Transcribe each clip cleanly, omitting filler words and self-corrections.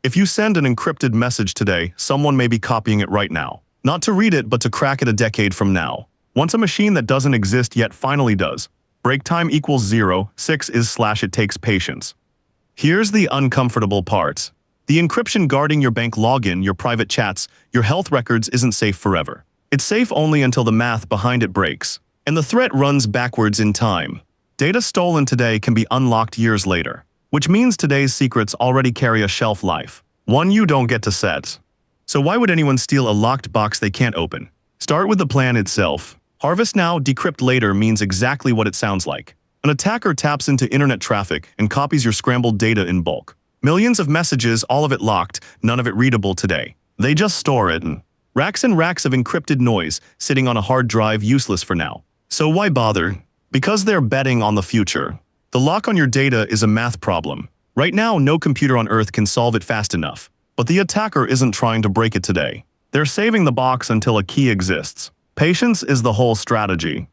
If you send an encrypted message today, someone may be copying it right now. Not to read it, but to crack it a decade from now. Once a machine that doesn't exist yet finally does. Break time equals 0, 6 is / it takes patience. Here's the uncomfortable part. The encryption guarding your bank login, your private chats, your health records isn't safe forever. It's safe only until the math behind it breaks. And the threat runs backwards in time. Data stolen today can be unlocked years later. Which means today's secrets already carry a shelf life. One you don't get to set. So why would anyone steal a locked box they can't open? Start with the plan itself. Harvest now, decrypt later means exactly what it sounds like. An attacker taps into internet traffic and copies your scrambled data in bulk. Millions of messages, all of it locked, none of it readable today. They just store it in racks and racks of encrypted noise sitting on a hard drive, useless for now. So why bother? Because they're betting on the future. The lock on your data is a math problem. Right now, no computer on Earth can solve it fast enough. But the attacker isn't trying to break it today. They're saving the box until a key exists. Patience is the whole strategy.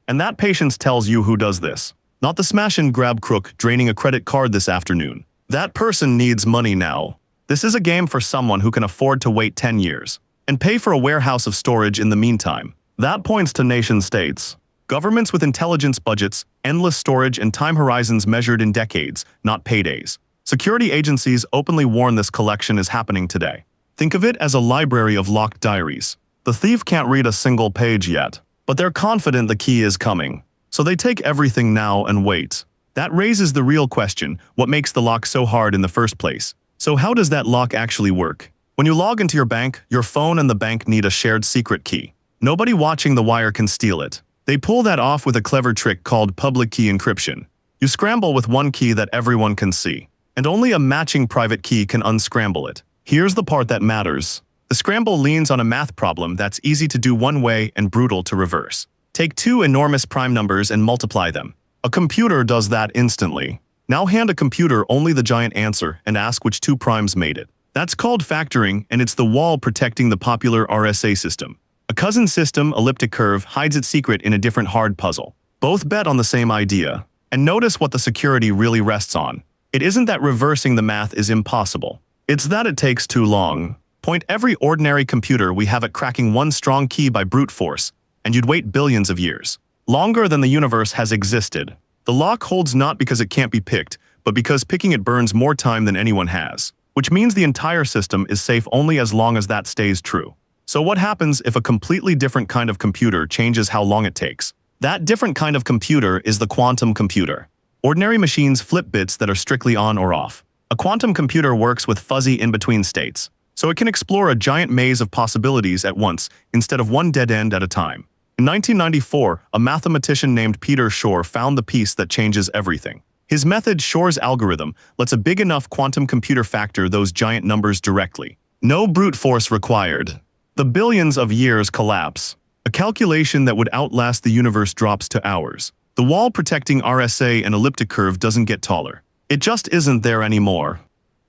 And that patience tells you who does this. Not the smash-and-grab crook draining a credit card this afternoon. That person needs money now. This is a game for someone who can afford to wait 10 years and pay for a warehouse of storage in the meantime. That points to nation-states. Governments with intelligence budgets, endless storage, and time horizons measured in decades, not paydays. Security agencies openly warn this collection is happening today. Think of it as a library of locked diaries. The thief can't read a single page yet, but they're confident the key is coming. So they take everything now and wait. That raises the real question, what makes the lock so hard in the first place? So how does that lock actually work? When you log into your bank, your phone and the bank need a shared secret key. Nobody watching the wire can steal it. They pull that off with a clever trick called public key encryption. You scramble with one key that everyone can see, and only a matching private key can unscramble it. Here's the part that matters. The scramble leans on a math problem that's easy to do one way and brutal to reverse. Take two enormous prime numbers and multiply them. A computer does that instantly. Now hand a computer only the giant answer and ask which two primes made it. That's called factoring, and it's the wall protecting the popular RSA system. A cousin system, elliptic-curve, hides its secret in a different hard puzzle. Both bet on the same idea. And notice what the security really rests on. It isn't that reversing the math is impossible. It's that it takes too long. Point every ordinary computer we have at cracking one strong key by brute force, and you'd wait billions of years. Longer than the universe has existed. The lock holds not because it can't be picked, but because picking it burns more time than anyone has. Which means the entire system is safe only as long as that stays true. So what happens if a completely different kind of computer changes how long it takes? That different kind of computer is the quantum computer. Ordinary machines flip bits that are strictly on or off. A quantum computer works with fuzzy in-between states, so it can explore a giant maze of possibilities at once instead of one dead end at a time. In 1994, a mathematician named Peter Shor found the piece that changes everything. His method, Shor's algorithm, lets a big enough quantum computer factor those giant numbers directly. No brute force required. The billions of years collapse. A calculation that would outlast the universe drops to hours. The wall protecting RSA and elliptic-curve doesn't get taller. It just isn't there anymore.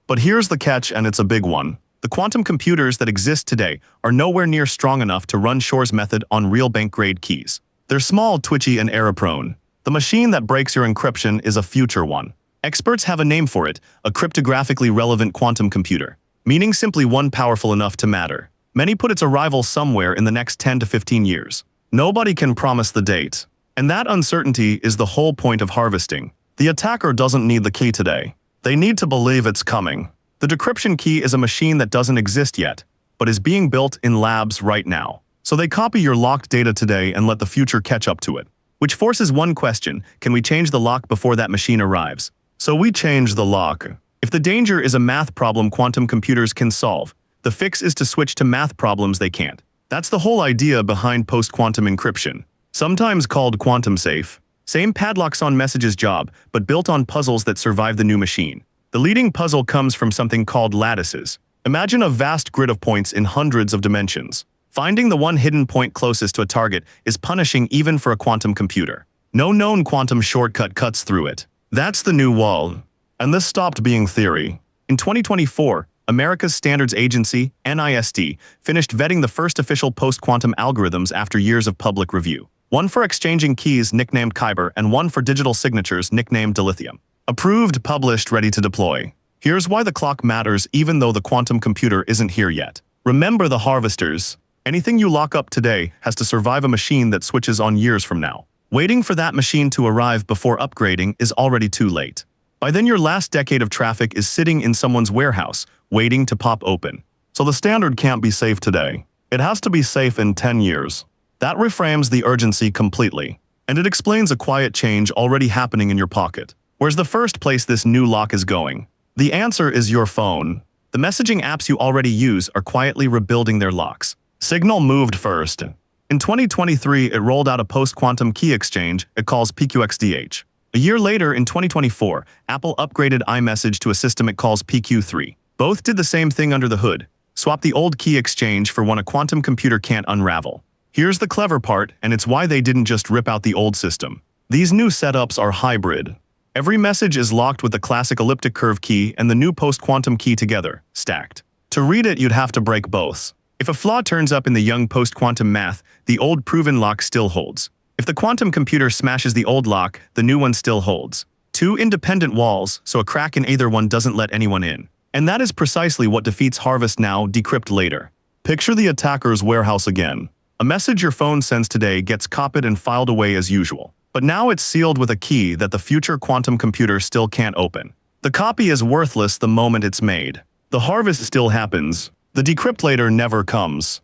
But here's the catch, and it's a big one. The quantum computers that exist today are nowhere near strong enough to run Shor's method on real bank-grade keys. They're small, twitchy, and error-prone. The machine that breaks your encryption is a future one. Experts have a name for it, a cryptographically relevant quantum computer, meaning simply one powerful enough to matter. Many put its arrival somewhere in the next 10 to 15 years. Nobody can promise the date. And that uncertainty is the whole point of harvesting. The attacker doesn't need the key today. They need to believe it's coming. The decryption key is a machine that doesn't exist yet, but is being built in labs right now. So they copy your locked data today and let the future catch up to it. Which forces one question: can we change the lock before that machine arrives? So we change the lock. If the danger is a math problem quantum computers can solve, the fix is to switch to math problems they can't. That's the whole idea behind post-quantum encryption, sometimes called quantum safe. Same padlocks on messages job, but built on puzzles that survive the new machine. The leading puzzle comes from something called lattices. Imagine a vast grid of points in hundreds of dimensions. Finding the one hidden point closest to a target is punishing even for a quantum computer. No known quantum shortcut cuts through it. That's the new wall. And this stopped being theory. In 2024, America's Standards Agency, NIST, finished vetting the first official post-quantum algorithms after years of public review. One for exchanging keys, nicknamed Kyber, and one for digital signatures, nicknamed dilithium. Approved, published, ready to deploy. Here's why the clock matters even though the quantum computer isn't here yet. Remember the harvesters. Anything you lock up today has to survive a machine that switches on years from now. Waiting for that machine to arrive before upgrading is already too late. By then your last decade of traffic is sitting in someone's warehouse, waiting to pop open. So the standard can't be safe today. It has to be safe in 10 years. That reframes the urgency completely. And it explains a quiet change already happening in your pocket. Where's the first place this new lock is going? The answer is your phone. The messaging apps you already use are quietly rebuilding their locks. Signal moved first. In 2023, it rolled out a post-quantum key exchange it calls PQXDH. A year later, in 2024, Apple upgraded iMessage to a system it calls PQ3. Both did the same thing under the hood. Swap the old key exchange for one a quantum computer can't unravel. Here's the clever part, and it's why they didn't just rip out the old system. These new setups are hybrid. Every message is locked with the classic elliptic-curve key and the new post-quantum key together, stacked. To read it, you'd have to break both. If a flaw turns up in the young post-quantum math, the old proven lock still holds. If the quantum computer smashes the old lock, the new one still holds. Two independent walls, so a crack in either one doesn't let anyone in. And that is precisely what defeats harvest now, decrypt later. Picture the attacker's warehouse again. A message your phone sends today gets copied and filed away as usual. But now it's sealed with a key that the future quantum computer still can't open. The copy is worthless the moment it's made. The harvest still happens. The decrypt later never comes.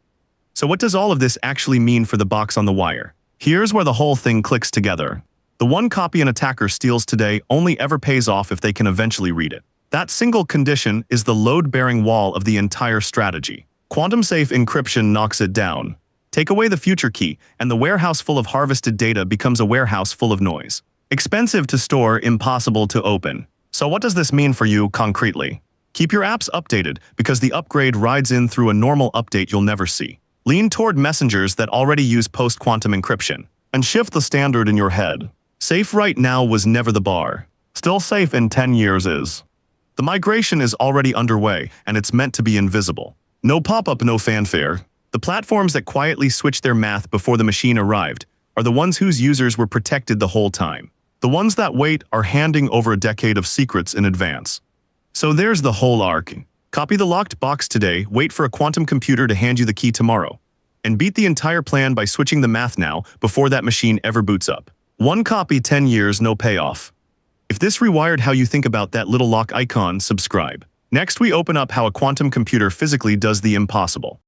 So what does all of this actually mean for the box on the wire? Here's where the whole thing clicks together. The one copy an attacker steals today only ever pays off if they can eventually read it. That single condition is the load-bearing wall of the entire strategy. Quantum-safe encryption knocks it down. Take away the future key, and the warehouse full of harvested data becomes a warehouse full of noise. Expensive to store, impossible to open. So what does this mean for you concretely? Keep your apps updated, because the upgrade rides in through a normal update you'll never see. Lean toward messengers that already use post-quantum encryption, and shift the standard in your head. Safe right now was never the bar. Still safe in 10 years is. The migration is already underway, and it's meant to be invisible. No pop-up, no fanfare. The platforms that quietly switched their math before the machine arrived are the ones whose users were protected the whole time. The ones that wait are handing over a decade of secrets in advance. So there's the whole arc. Copy the locked box today, wait for a quantum computer to hand you the key tomorrow, and beat the entire plan by switching the math now before that machine ever boots up. One copy, 10 years, no payoff. If this rewired how you think about that little lock icon, subscribe. Next, we open up how a quantum computer physically does the impossible.